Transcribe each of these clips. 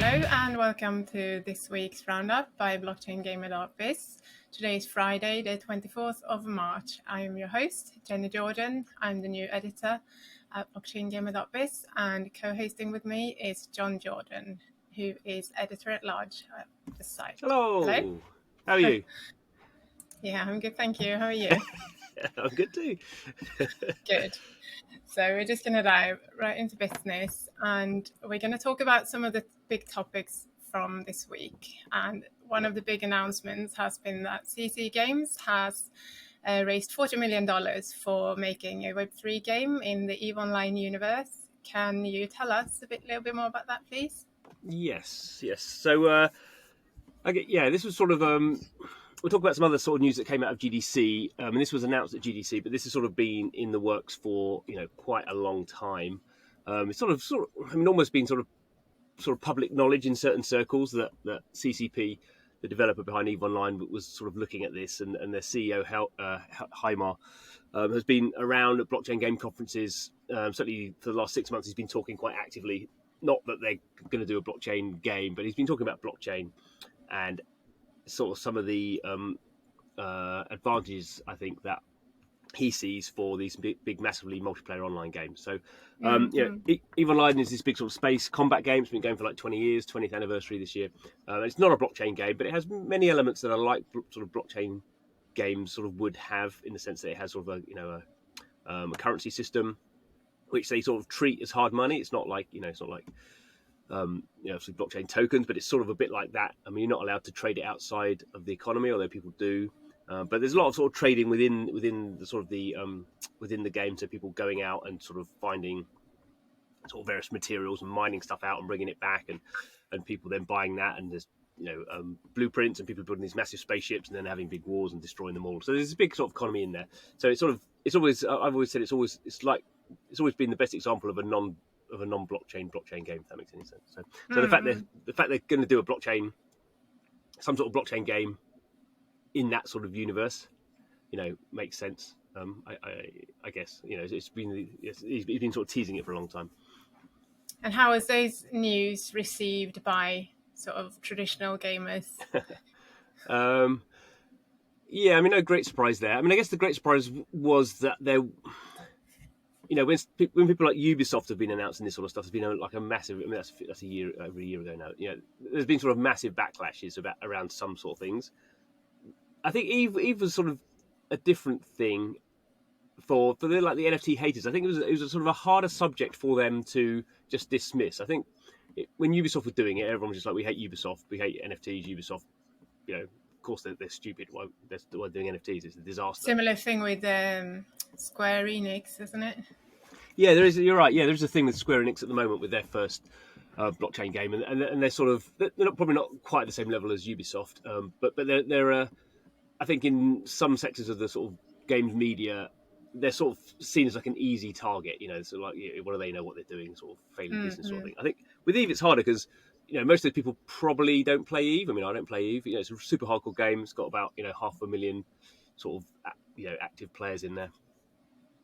Hello and welcome to this week's roundup by blockchaingamer.biz. Today is Friday, the 24th of March. I am your host, Jenny Jordan. I'm the new editor at blockchaingamer.biz, and co-hosting with me is John Jordan, who is editor-at-large at the site. Hello. How are you? Yeah, I'm good, thank you. How are you? I'm good too. Good. So we're just going to dive right into business, and we're going to talk about some of the big topics from this week. And one of the big announcements has been that CC Games has raised $40 million for making a Web3 game in the EVE Online universe. Can you tell us a little bit more about that, please? Yes. So, this was sort of we'll talk about some other sort of news that came out of GDC, and this was announced at GDC, but this has sort of been in the works for quite a long time. It's almost been sort of public knowledge in certain circles that CCP, the developer behind EVE Online, was sort of looking at this, and their CEO Haimar has been around at blockchain game conferences. Certainly for the last 6 months, he's been talking quite actively. Not that they're going to do a blockchain game, but he's been talking about blockchain and sort of some of the advantages, I think, that he sees for these big massively multiplayer online games. So, EVE Online is this big sort of space combat game. It's been going for like 20 years, 20th anniversary this year. It's not a blockchain game, but it has many elements that are like sort of blockchain games sort of would have, in the sense that it has sort of a currency system, which they sort of treat as hard money. It's not like obviously blockchain tokens, but it's sort of a bit like that. I mean, you're not allowed to trade it outside of the economy, although people do. But there's a lot of sort of trading within the sort of the within the game. So people going out and sort of finding sort of various materials and mining stuff out and bringing it back, and people then buying that, and there's blueprints and people building these massive spaceships and then having big wars and destroying them all. So there's a big sort of economy in there. So it's always I've always said it's always been the best example of a non-blockchain game, if that makes any sense. So the fact they're going to do some sort of blockchain game in that sort of universe, makes sense. I guess he's been sort of teasing it for a long time. And how is those news received by sort of traditional gamers? Yeah, I mean, no great surprise there. I mean, I guess the great surprise was that there, when people like Ubisoft have been announcing this sort of stuff, there's been like a massive. I mean, that's over a year ago now. There's been sort of massive backlashes around some sort of things. I think Eve was sort of a different thing for the NFT haters. I think it was a sort of a harder subject for them to just dismiss. I think when Ubisoft were doing it, everyone was just like, "We hate Ubisoft. We hate NFTs. Ubisoft, of course they're stupid. Why they're doing NFTs? It's a disaster." Similar thing with Square Enix, isn't it? Yeah, you're right. Yeah, there's a thing with Square Enix at the moment with their first blockchain game, and they're sort of probably not quite the same level as Ubisoft, but they're I think in some sectors of the sort of games media, they're sort of seen as like an easy target. So like, what do they know what they're doing? Sort of failing business sort of thing. I think with Eve it's harder because most of the people probably don't play Eve. I mean, I don't play Eve. It's a super hardcore game. It's got about 500,000 sort of active players in there.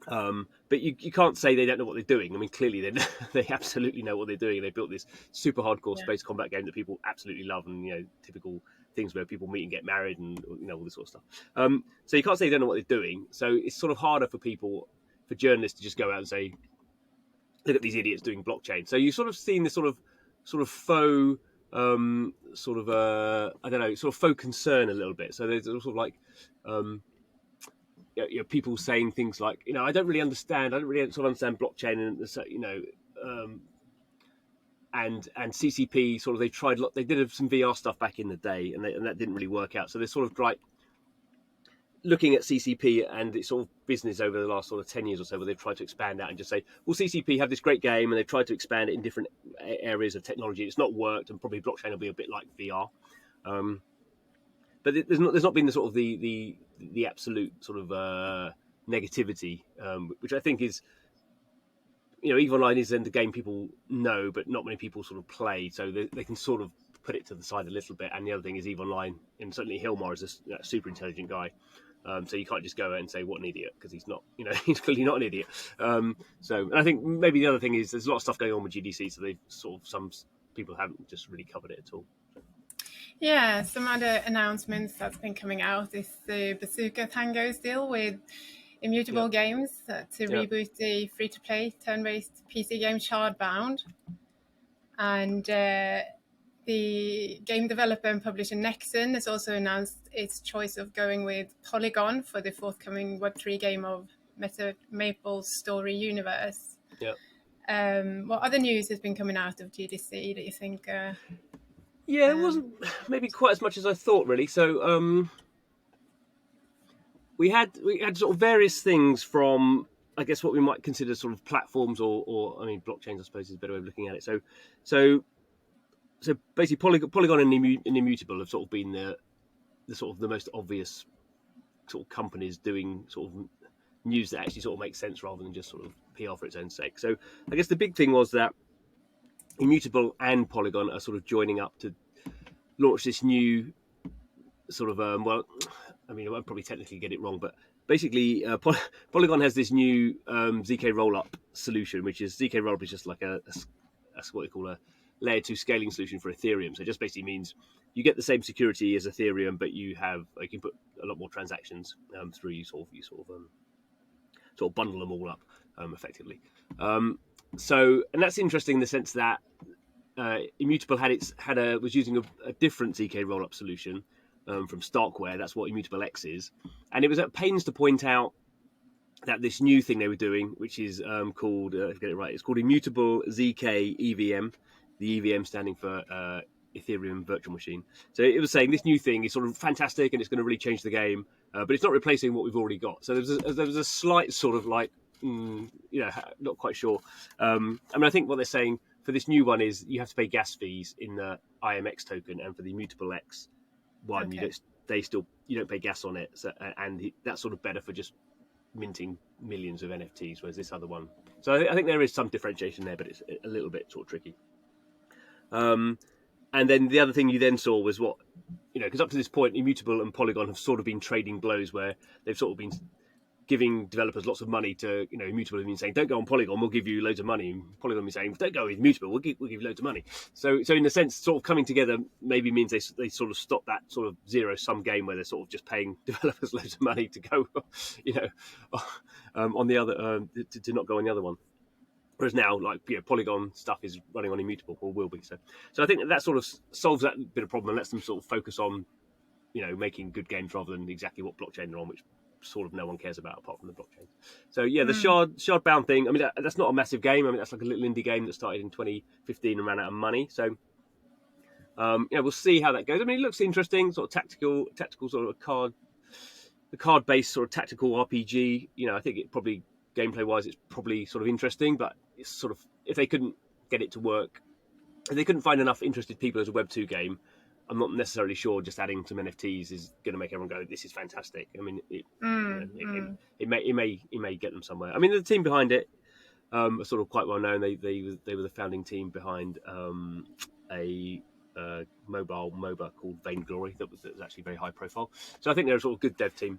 But you can't say they don't know what they're doing. I mean, clearly they absolutely know what they're doing. They built this super hardcore space combat game that people absolutely love, and typical things where people meet and get married and all this sort of stuff. So you can't say they don't know what they're doing. So it's sort of harder for journalists to just go out and say, look at these idiots doing blockchain. So you've sort of seen this sort of faux sort of faux concern a little bit. So there's sort of like people saying things like, I don't really understand blockchain, and and CCP sort of they did some VR stuff back in the day, and that didn't really work out. So they're sort of like looking at CCP and its sort of business over the last sort of 10 years or so, where they've tried to expand out and just say, well, CCP have this great game, and they've tried to expand it in different areas of technology. It's not worked, and probably blockchain will be a bit like VR. But there's not been the sort of the absolute sort of negativity, which I think is, EVE Online is then the game people know, but not many people sort of play, so they can sort of put it to the side a little bit. And the other thing is EVE Online, and certainly Hilmar is a super intelligent guy, so you can't just go out and say what an idiot, because he's not, he's clearly not an idiot. And I think maybe the other thing is there's a lot of stuff going on with GDC, so they've sort of some people haven't just really covered it at all. Yeah, some other announcements that's been coming out is the Bazooka Tango deal with Immutable Games to reboot the free-to-play turn-based PC game Shardbound. And the game developer and publisher Nexon has also announced its choice of going with Polygon for the forthcoming Web3 game of Maple Story Universe. Yeah. What other news has been coming out of GDC that you think? Yeah, it wasn't maybe quite as much as I thought, really. So we had sort of various things from, I guess, what we might consider sort of platforms or I mean, blockchains, I suppose, is a better way of looking at it. So basically, Polygon and Immutable have sort of been the sort of the most obvious sort of companies doing sort of news that actually sort of makes sense rather than just sort of PR for its own sake. So I guess the big thing was that Immutable and Polygon are sort of joining up to launch this new sort of well, I mean, I won't probably technically get it wrong, but basically Polygon has this new zk rollup solution, which is zk rollup is just like that's what they call a layer 2 scaling solution for Ethereum. So it just basically means you get the same security as Ethereum, but you can put a lot more transactions through. You sort of bundle them all up effectively. And that's interesting in the sense that Immutable was using a different zk rollup solution from Starkware. That's what Immutable X is, and it was at pains to point out that this new thing they were doing, which is called, if I get it right, it's called Immutable ZK EVM, the EVM standing for Ethereum Virtual Machine. So it was saying this new thing is sort of fantastic and it's going to really change the game, but it's not replacing what we've already got. So there was a slight sort of like, not quite sure. I mean, I think what they're saying for this new one is you have to pay gas fees in the IMX token, and for the Immutable X one, you don't pay gas on it. So, and that's sort of better for just minting millions of NFTs, whereas this other one. So I think there is some differentiation there, but it's a little bit sort of tricky. And then the other thing you then saw was what, because up to this point, Immutable and Polygon have sort of been trading blows where they've sort of been giving developers lots of money to, Immutable have been saying, don't go on Polygon, we'll give you loads of money. And Polygon have been saying, don't go with Immutable, we'll give you loads of money. So in a sense, sort of coming together maybe means they sort of stop that sort of zero-sum game where they're sort of just paying developers loads of money to go, on the other, to not go on the other one. Whereas now, like, Polygon stuff is running on Immutable, or will be. So I think that sort of solves that bit of problem and lets them sort of focus on, making good games rather than exactly what blockchain they're on, which sort of no one cares about apart from the blockchain. So yeah, the Shardbound thing, I mean, that's not a massive game. I mean, that's like a little indie game that started in 2015 and ran out of money. So we'll see how that goes. I mean, it looks interesting, sort of tactical sort of card-based sort of tactical RPG. I think it probably, gameplay wise, it's probably sort of interesting, but it's sort of, if they couldn't get it to work, if they couldn't find enough interested people as a Web 2 game, I'm not necessarily sure just adding some NFTs is going to make everyone go, this is fantastic. I mean, it may get them somewhere. I mean, the team behind it are sort of quite well known. They were the founding team behind a mobile MOBA called Vainglory that was actually very high profile. So I think they're a sort of good dev team.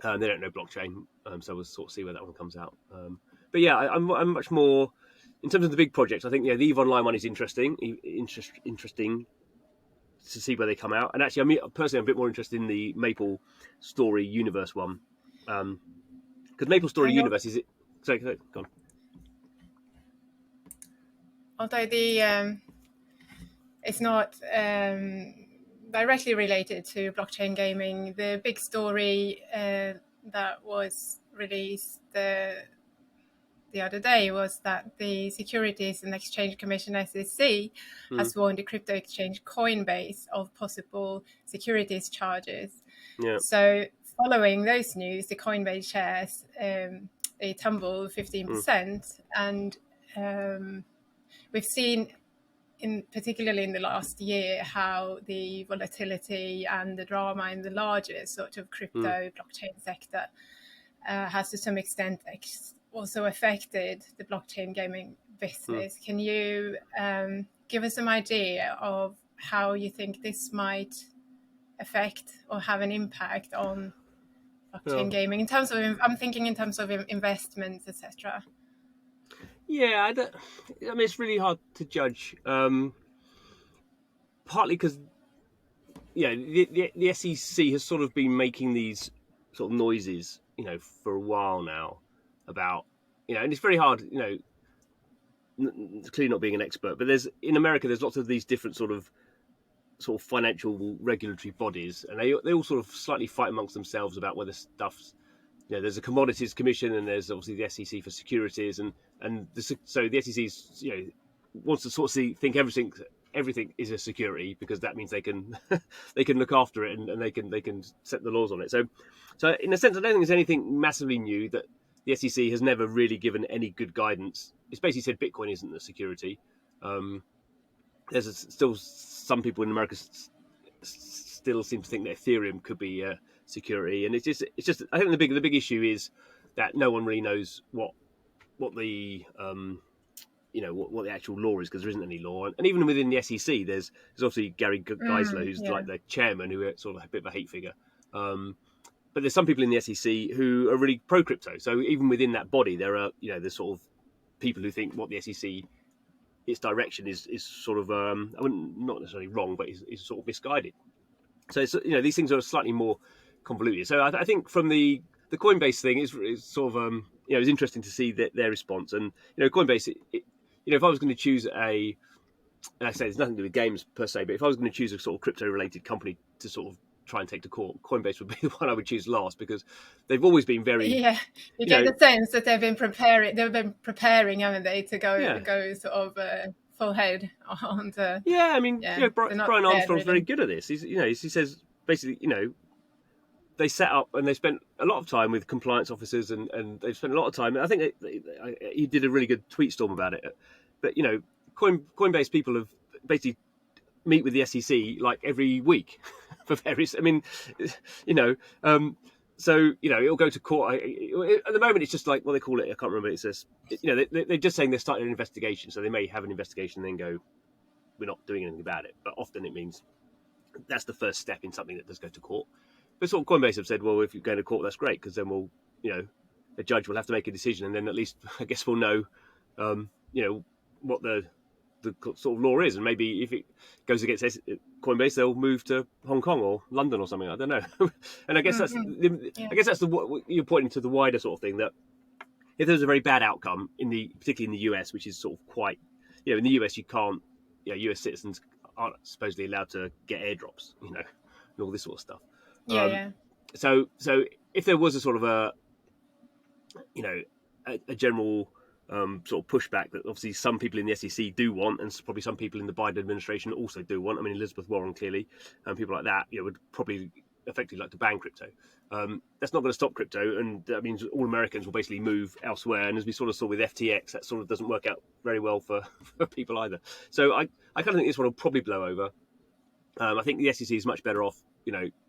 They don't know blockchain, so we'll sort of see where that one comes out. But yeah, I'm much more in terms of the big projects. I think the EVE Online one is interesting to see where they come out. And actually, I'm a bit more interested in the Maple Story Universe one, because Maple Story Universe is it. Sorry, go on. Although it's not directly related to blockchain gaming, the big story that was released the other day was that the Securities and Exchange Commission (SEC) has warned the crypto exchange Coinbase of possible securities charges. Yeah. So following those news, the Coinbase shares they tumbled 15%, and we've seen, particularly in the last year, how the volatility and the drama in the larger sort of crypto blockchain sector has to some extent also affected the blockchain gaming business. Can you give us some idea of how you think this might affect or have an impact on blockchain gaming in terms of, I'm thinking in terms of investments, etc.? Yeah, I mean, it's really hard to judge. Partly because the SEC has sort of been making these sort of noises, for a while now about, and it's very hard, clearly not being an expert, but in America there's lots of these different sort of financial regulatory bodies, and they all sort of slightly fight amongst themselves about whether stuff's, there's a commodities commission, and there's obviously the SEC for securities, so the SEC wants to sort of think everything is a security, because that means they can they can look after it, and they can set the laws on it. So in a sense, I don't think there's anything massively new that the SEC has never really given any good guidance. It's basically said Bitcoin isn't a security. Um, still some people in America still seem to think that Ethereum could be a security, and it's just I think the big issue is that no one really knows what the what the actual law is, because there isn't any law. And even within the SEC, there's obviously Gary Geisler, who's Yeah. like the chairman, who is sort of a bit of a hate figure. But there's some people in the SEC who are really pro crypto. So even within that body, there are there's sort of people who think what the SEC, its direction is sort of I wouldn't, not necessarily wrong, but is sort of misguided. So it's, these things are slightly more convoluted. So I think from the Coinbase thing is sort of it's interesting to see their response. And Coinbase, if I was going to choose and I say there's nothing to do with games per se, but if I was going to choose a sort of crypto related company to sort of try and take to court, Coinbase would be the one I would choose last, because they've always been very, Yeah, you you get know, the sense that they've been preparing. They've been preparing, haven't they, to yeah, go sort of full head on the. yeah. I mean, Yeah, they're not Brian scared Armstrong's very really. good at this. He says basically, they set up and they spent a lot of time with compliance officers, and they've spent a lot of time. I think he did a really good tweet storm about it. But Coinbase people have basically meet with the SEC like every week for various. I mean, you know, so it'll go to court. At the moment, it's just like what they call it. I can't remember. It says they're just saying they're starting an investigation, so they may have an investigation and then go, we're not doing anything about it. But often it means that's the first step in something that does go to court. But sort of Coinbase have said, well, if you're going to court, that's great, because then we'll, the judge will have to make a decision, and then at least I guess we'll know, what the sort of law is, and maybe if it goes against Coinbase, they'll move to Hong Kong or London or something. I don't know. And I guess Yeah, what you're pointing to, the wider sort of thing, that if there's a very bad outcome particularly in the US, which is sort of quite, in the US you can't, US citizens aren't supposedly allowed to get airdrops, and all this sort of stuff. yeah, yeah, So if there was a sort of a general sort of pushback that obviously some people in the SEC do want, and probably some people in the Biden administration also do want. I mean, Elizabeth Warren clearly, and people like that, would probably effectively like to ban crypto. That's not going to stop crypto, and that means all Americans will basically move elsewhere. And as we sort of saw with FTX, that sort of doesn't work out very well for people either. So I kind of think this one will probably blow over. I think the SEC is much better off,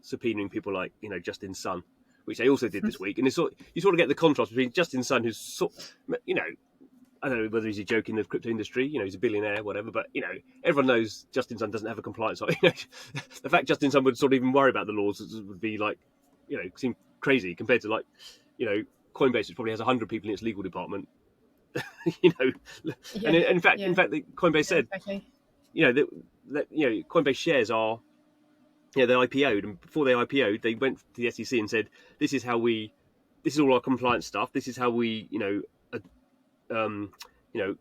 subpoenaing people like, Justin Sun, which they also did this week. And you sort of get the contrast between Justin Sun, who's I don't know whether he's a joke in the crypto industry, he's a billionaire, whatever, but, everyone knows Justin Sun doesn't have a compliance. The fact Justin Sun would sort of even worry about the laws would be like, seem crazy compared to, like, Coinbase, which probably has 100 people in its legal department, and yeah, in fact, yeah, Coinbase yeah, said, exactly. that Coinbase shares are, they IPO'd, and before they IPO'd, they went to the SEC and said, this is all our compliance stuff. This is how we, um, you know,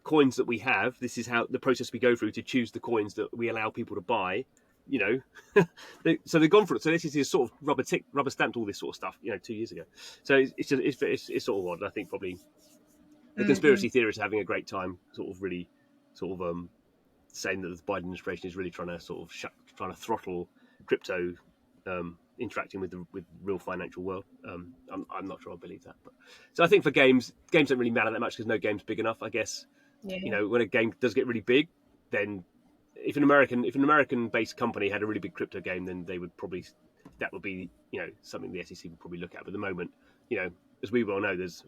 coins that we have. This is how the process we go through to choose the coins that we allow people to buy. So they've gone for it. So this is sort of rubber stamped all this sort of stuff, 2 years ago. So it's sort of odd. I think probably the Mm-hmm. conspiracy theorists are having a great time, sort of really, sort of saying that the Biden administration is really trying to throttle crypto interacting with the real financial world. I'm not sure I believe that, but so I think for games don't really matter that much, because no game's big enough. I guess Yeah, when a game does get really big, then if an American based company had a really big crypto game, then they would probably, that would be something the SEC would probably look at. But at the moment, as we well know, there's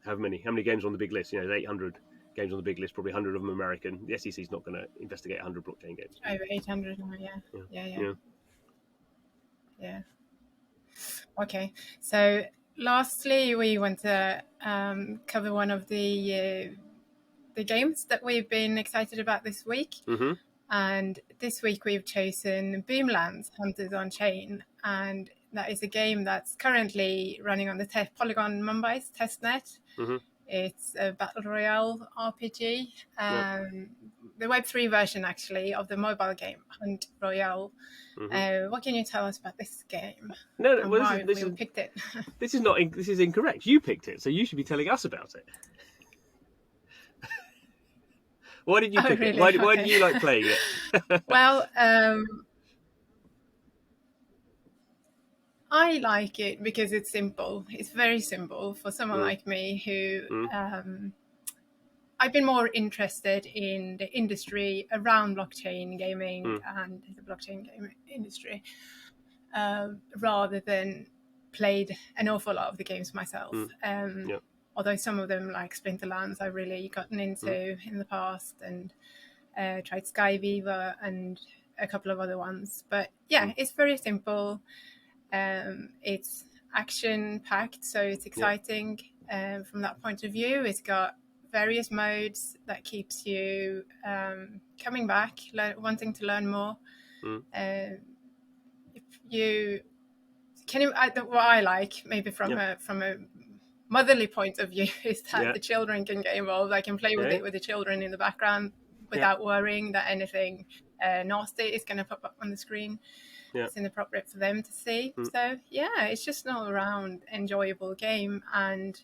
how many games on the big list? There's 800 games on the big list, probably 100 of them American. The SEC is not going to investigate 100 blockchain games. over 800 now. Yeah, Yeah, yeah, yeah, yeah. yeah. Okay, so lastly, we want to cover one of the the games that we've been excited about this week. Mm-hmm. And this week we've chosen Boomlands Hunters on Chain. And that is a game that's currently running on the Polygon Mumbai's testnet. Mm-hmm. It's a battle royale RPG. The Web3 version, actually, of the mobile game Hunt Royale. Mm-hmm. What can you tell us about this game? No, And well, why we picked it? This is incorrect. You picked it, so you should be telling us about it. Why did you pick really? it? Why do you like playing it? Well, I like it because it's simple. It's very simple for someone like me who I've been more interested in the industry around blockchain gaming and the blockchain game industry rather than played an awful lot of the games myself. Although some of them, like Splinterlands, I've really gotten into in the past, and tried Skyweaver and a couple of other ones. But yeah, it's very simple. It's action-packed, so it's exciting from that point of view. It's got various modes that keeps you coming back, wanting to learn more. If you can, what I like, maybe from a motherly point of view, is that the children can get involved. I can play with it with the children in the background without worrying that anything nasty is going to pop up on the screen. It's inappropriate for them to see. So yeah, it's just an all-around enjoyable game, and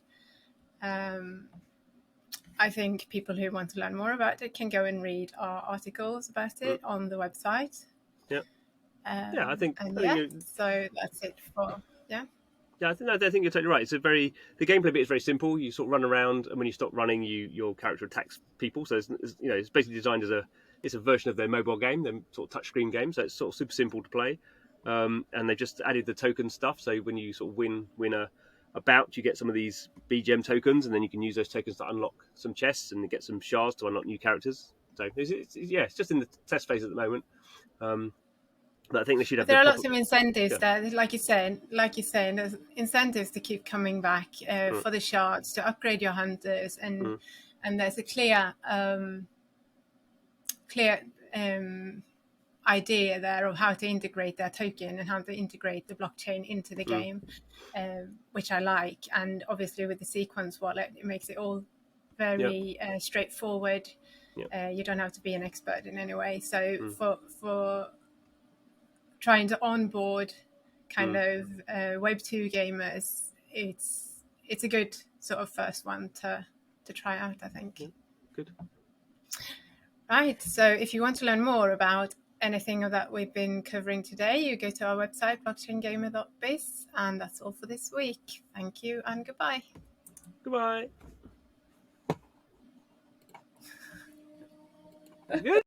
I think people who want to learn more about it can go and read our articles about it on the website. I think so that's it for I think you're totally right. The gameplay bit is very simple. You sort of run around, and when you stop running, your character attacks people. So it's basically designed as a version of their mobile game, their sort of touchscreen game. So it's sort of super simple to play. And they've just added the token stuff. So when you sort of win a bout, you get some of these BGM tokens, and then you can use those tokens to unlock some chests and get some shards to unlock new characters. So it's just in the test phase at the moment. But I think they should have. There are lots of incentives that, like you're saying, there's incentives to keep coming back for the shards, to upgrade your hunters, and there's a clear idea there of how to integrate that token and how to integrate the blockchain into the game, which I like. And obviously with the sequence wallet, it makes it all very straightforward. You don't have to be an expert in any way. So for trying to onboard kind of Web 2 gamers, it's a good sort of first one to try out, I think. Good. Right, so if you want to learn more about anything that we've been covering today, you go to our website, blockchaingamer.biz, and that's all for this week. Thank you and goodbye. Goodbye. Good.